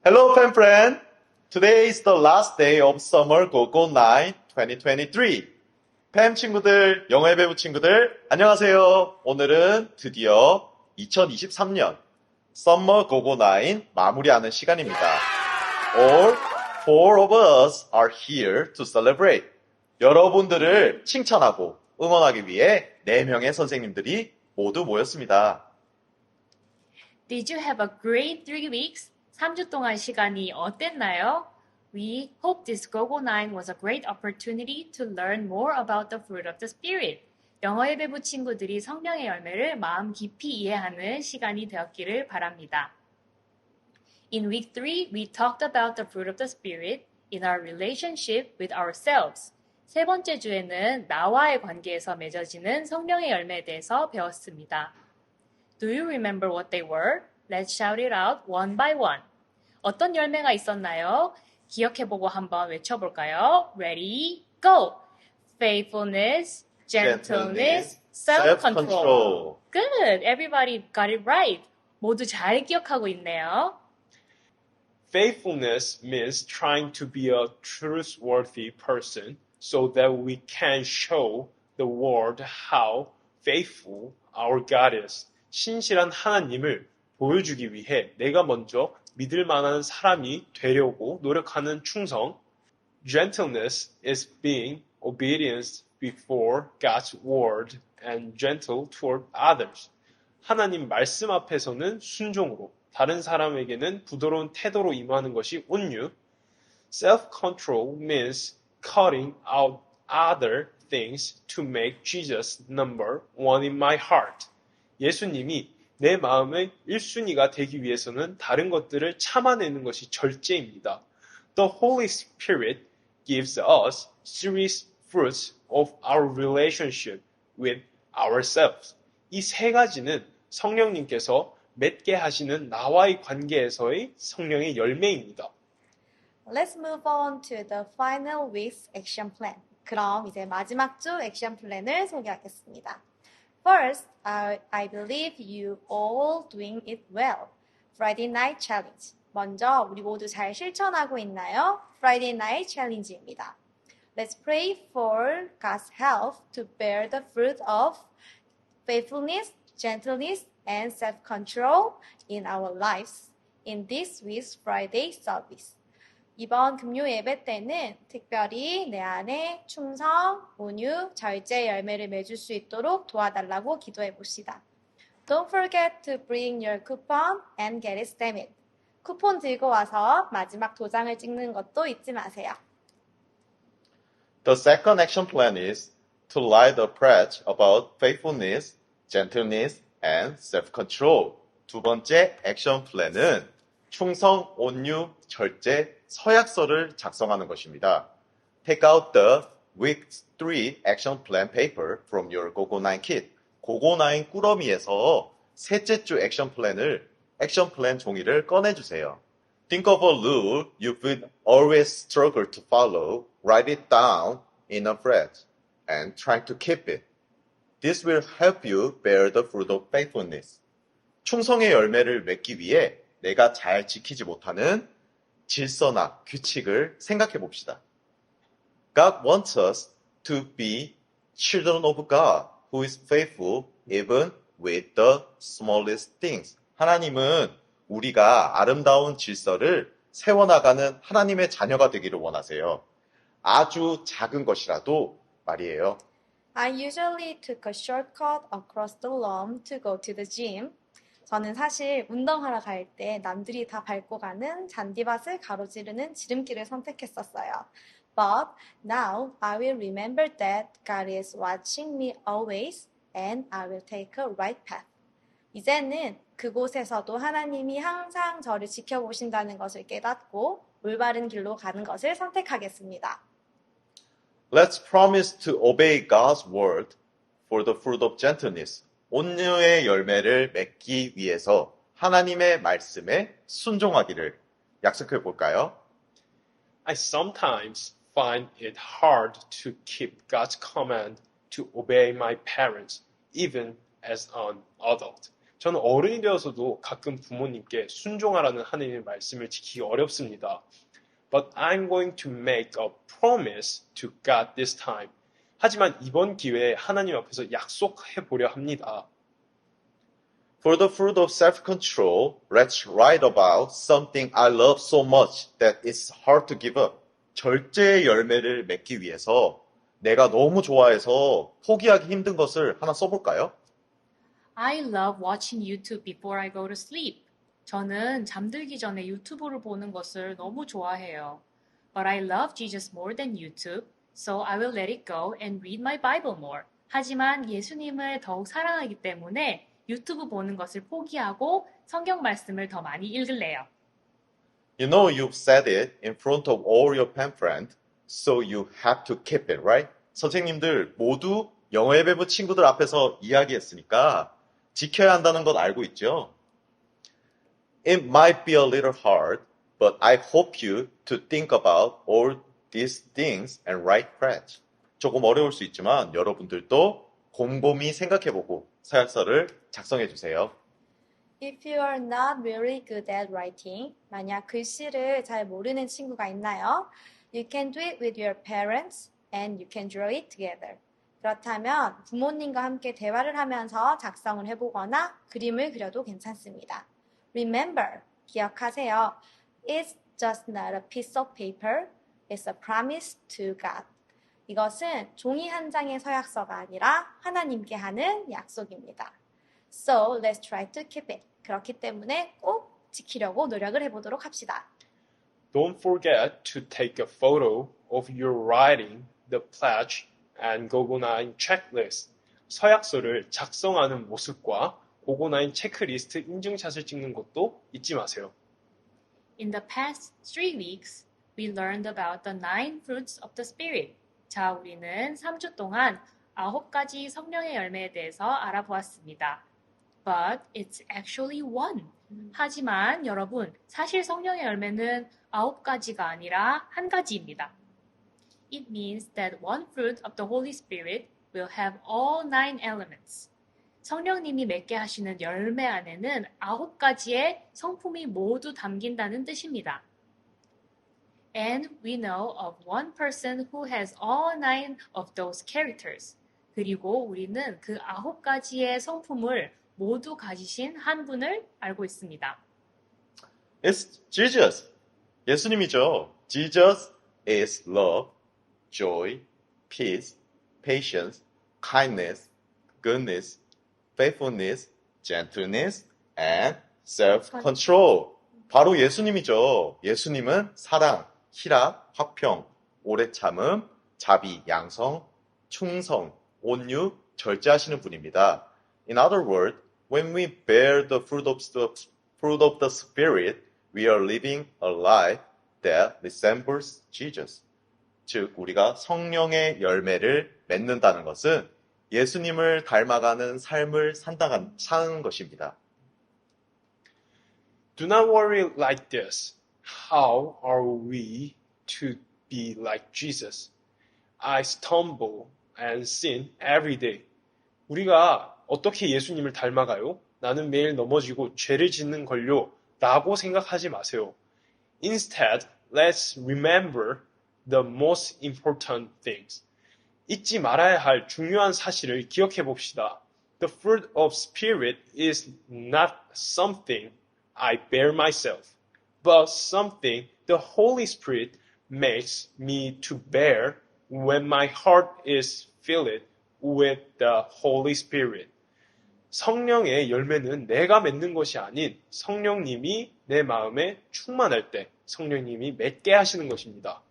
Hello, pen friend. Today is the last day of Summer Go-Go 9 2023. 팸 친구들, 영어의 배우 친구들, 안녕하세요. 오늘은 드디어 2023년 Summer Go-Go 9 마무리하는 시간입니다. All four of us are here to celebrate. 여러분들을 칭찬하고 응원하기 위해 4명의 선생님들이 모두 모였습니다. Did you have a great 3 weeks? 3주 동안 시간이 어땠나요? We hope this Go-Go9 was a great opportunity to learn more about the fruit of the Spirit. 영어의 배부 친구들이 성령의 열매를 마음 깊이 이해하는 시간이 되었기를 바랍니다. In week 3, we talked about the fruit of the Spirit in our relationship with ourselves. 세 번째 주에는 나와의 관계에서 맺어지는 성령의 열매에 대해서 배웠습니다. Do you remember what they were? Let's shout it out one by one. 어떤 열매가 있었나요? 기억해보고 한번 외쳐볼까요? Ready, go! Faithfulness, gentleness, self-control. Good! Everybody got it right. 모두 잘 기억하고 있네요. Faithfulness means trying to be a trustworthy person so that we can show the world how faithful our God is. 신실한 하나님을 보여주기 위해 내가 먼저 믿을 만한 사람이 되려고 노력하는 충성. Gentleness is being obedient before God's word and gentle toward others. 하나님 말씀 앞에서는 순종으로, 다른 사람에게는 부드러운 태도로 임하는 것이 온유. Self-control means cutting out other things to make Jesus number one in my heart. 예수님이 내 마음의 1순위가 되기 위해서는 다른 것들을 참아내는 것이 절제입니다. The Holy Spirit gives us serious fruits of our relationship with ourselves. 이 세 가지는 성령님께서 맺게 하시는 나와의 관계에서의 성령의 열매입니다. Let's move on to the final week's action plan. 그럼 이제 마지막 주 액션 플랜을 소개하겠습니다. First, I believe you all doing it well. Friday Night Challenge. 먼저 우리 모두 잘 실천하고 있나요? Friday Night Challenge입니다. Let's pray for God's help to bear the fruit of faithfulness, gentleness, and self-control in our lives in this week's Friday service. 이번 금요 예배 때는 특별히 내 안에 충성, 온유, 절제 열매를 맺을 수 있도록 도와달라고 기도해 봅시다. Don't forget to bring your coupon and get it stamped. 쿠폰 들고 와서 마지막 도장을 찍는 것도 잊지 마세요. The second action plan is to write a pledge about faithfulness, gentleness, and self-control. 두 번째 액션 플랜은 충성, 온유, 절제, 서약서를 작성하는 것입니다. Take out the Week 3 Action Plan paper from your Go-Go9 kit. 고고9 꾸러미에서 셋째 주 액션 플랜 종이를 꺼내주세요. Think of a rule you would always struggle to follow, write it down in a phrase, and try to keep it. This will help you bear the fruit of faithfulness. 충성의 열매를 맺기 위해 내가 잘 지키지 못하는 질서나 규칙을 생각해 봅시다. God wants us to be children of God who is faithful even with the smallest things. 하나님은 우리가 아름다운 질서를 세워나가는 하나님의 자녀가 되기를 원하세요. 아주 작은 것이라도 말이에요. I usually took a shortcut across the lawn to go to the gym. 저는 사실 운동하러 갈 때 남들이 다 밟고 가는 잔디밭을 가로지르는 지름길을 선택했었어요. But now I will remember that God is watching me always and I will take a right path. 이제는 그곳에서도 하나님이 항상 저를 지켜보신다는 것을 깨닫고 올바른 길로 가는 것을 선택하겠습니다. Let's promise to obey God's word for the fruit of gentleness. 온유의 열매를 맺기 위해서 하나님의 말씀에 순종하기를 약속해 볼까요? I sometimes find it hard to keep God's command to obey my parents, even as an adult. 저는 어른이 되어서도 가끔 부모님께 순종하라는 하나님의 말씀을 지키기 어렵습니다. But I'm going to make a promise to God this time. 하지만 이번 기회에 하나님 앞에서 약속해 보려 합니다. For the fruit of self-control, let's write about something I love so much that it's hard to give up. 절제의 열매를 맺기 위해서 내가 너무 좋아해서 포기하기 힘든 것을 하나 써볼까요? I love watching YouTube before I go to sleep. 저는 잠들기 전에 유튜브를 보는 것을 너무 좋아해요. But I love Jesus more than YouTube, so I will let it go and read my Bible more. 하지만 예수님을 더욱 사랑하기 때문에 유튜브 보는 것을 포기하고 성경 말씀을 더 많이 읽을래요. You know you've said it in front of all your pen friends, so you have to keep it, right? 선생님들 모두 영어 예배부 친구들 앞에서 이야기했으니까 지켜야 한다는 건 알고 있죠? It might be a little hard, but I hope you to think about all these things and write pledge. 조금 어려울 수 있지만 여러분들도 곰곰이 생각해보고 서약서를 작성해 주세요. If you are not very good at writing, 만약 글씨를 잘 모르는 친구가 있나요? You can do it with your parents and you can draw it together. 그렇다면 부모님과 함께 대화를 하면서 작성을 해보거나 그림을 그려도 괜찮습니다. Remember, 기억하세요. It's just not a piece of paper. It's a promise to God. 이것은 종이 한 장의 서약서가 아니라 하나님께 하는 약속입니다. So let's try to keep it. 그렇기 때문에 꼭 지키려고 노력을 해보도록 합시다. Don't forget to take a photo of your writing the pledge and 고고9 checklist. 서약서를 작성하는 모습과 고고9 체크리스트 인증샷을 찍는 것도 잊지 마세요. In the past 3 weeks, we learned about the 9 fruits of the Spirit. 자, 우리는 3주 동안 9가지 성령의 열매에 대해서 알아보았습니다. But it's actually one. 하지만 여러분, 사실 성령의 열매는 9가지가 아니라 한 가지입니다. It means that one fruit of the Holy Spirit will have all 9 elements. 성령님이 맺게 하시는 열매 안에는 9가지의 성품이 모두 담긴다는 뜻입니다. And we know of one person who has all 9 of those characters. 그리고 우리는 그 9가지의 성품을 모두 가지신 한 분을 알고 있습니다. It's Jesus. 예수님이죠. Jesus is love, joy, peace, patience, kindness, goodness, faithfulness, gentleness, and self-control. 바로 예수님이죠. 예수님은 사랑, 희락, 화평, 오래 참음, 자비, 양성, 충성, 온유, 절제하시는 분입니다. In other words, when we bear the fruit of the Spirit, we are living a life that resembles Jesus. 즉, 우리가 성령의 열매를 맺는다는 것은 예수님을 닮아가는 삶을 사는 것입니다. Do not worry like this. How are we to be like Jesus? I stumble and sin every day. 우리가 어떻게 예수님을 닮아가요? 나는 매일 넘어지고 죄를 짓는 걸요. 라고 생각하지 마세요. Instead, let's remember the most important things. 잊지 말아야 할 중요한 사실을 기억해 봅시다. The fruit of spirit is not something I bear myself, but something the Holy Spirit makes me to bear when my heart is filled with the Holy Spirit. 성령의 열매는 내가 맺는 것이 아닌 성령님이 내 마음에 충만할 때 성령님이 맺게 하시는 것입니다.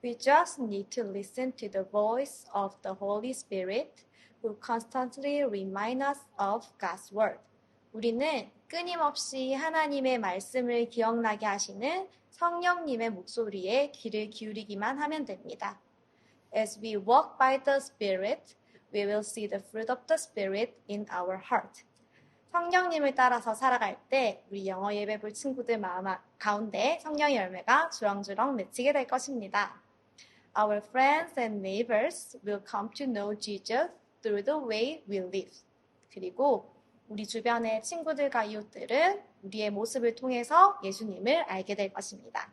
We just need to listen to the voice of the Holy Spirit who constantly remind us of God's word. 우리는 끊임없이 하나님의 말씀을 기억나게 하시는 성령님의 목소리에 귀를 기울이기만 하면 됩니다. As we walk by the Spirit, we will see the fruit of the Spirit in our heart. 성령님을 따라서 살아갈 때 우리 영어 예배부 친구들 마음 가운데 성령의 열매가 주렁주렁 맺히게 될 것입니다. Our friends and neighbors will come to know Jesus through the way we live. 그리고 우리 주변의 친구들과 이웃들은 우리의 모습을 통해서 예수님을 알게 될 것입니다.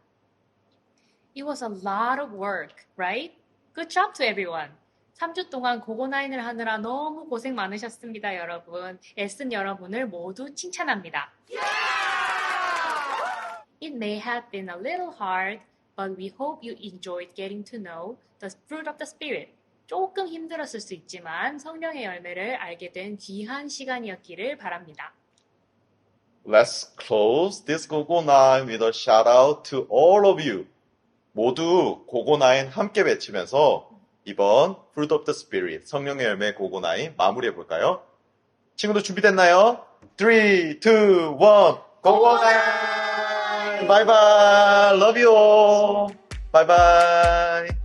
It was a lot of work, right? Good job to everyone. 3주 동안 고고나인을 하느라 너무 고생 많으셨습니다, 여러분. 애쓴 여러분을 모두 칭찬합니다. It may have been a little hard, but we hope you enjoyed getting to know the fruit of the Spirit. 조금 힘들었을 수 있지만 성령의 열매를 알게 된 귀한 시간이었기를 바랍니다. Let's close this 고고9 with a shout out to all of you. 모두 고고9 함께 외치면서 이번 Fruit of the Spirit, 성령의 열매 고고9 마무리해 볼까요? 친구들 준비됐나요? 3, 2, 1, 고고9! Bye bye! Love you all! Bye bye!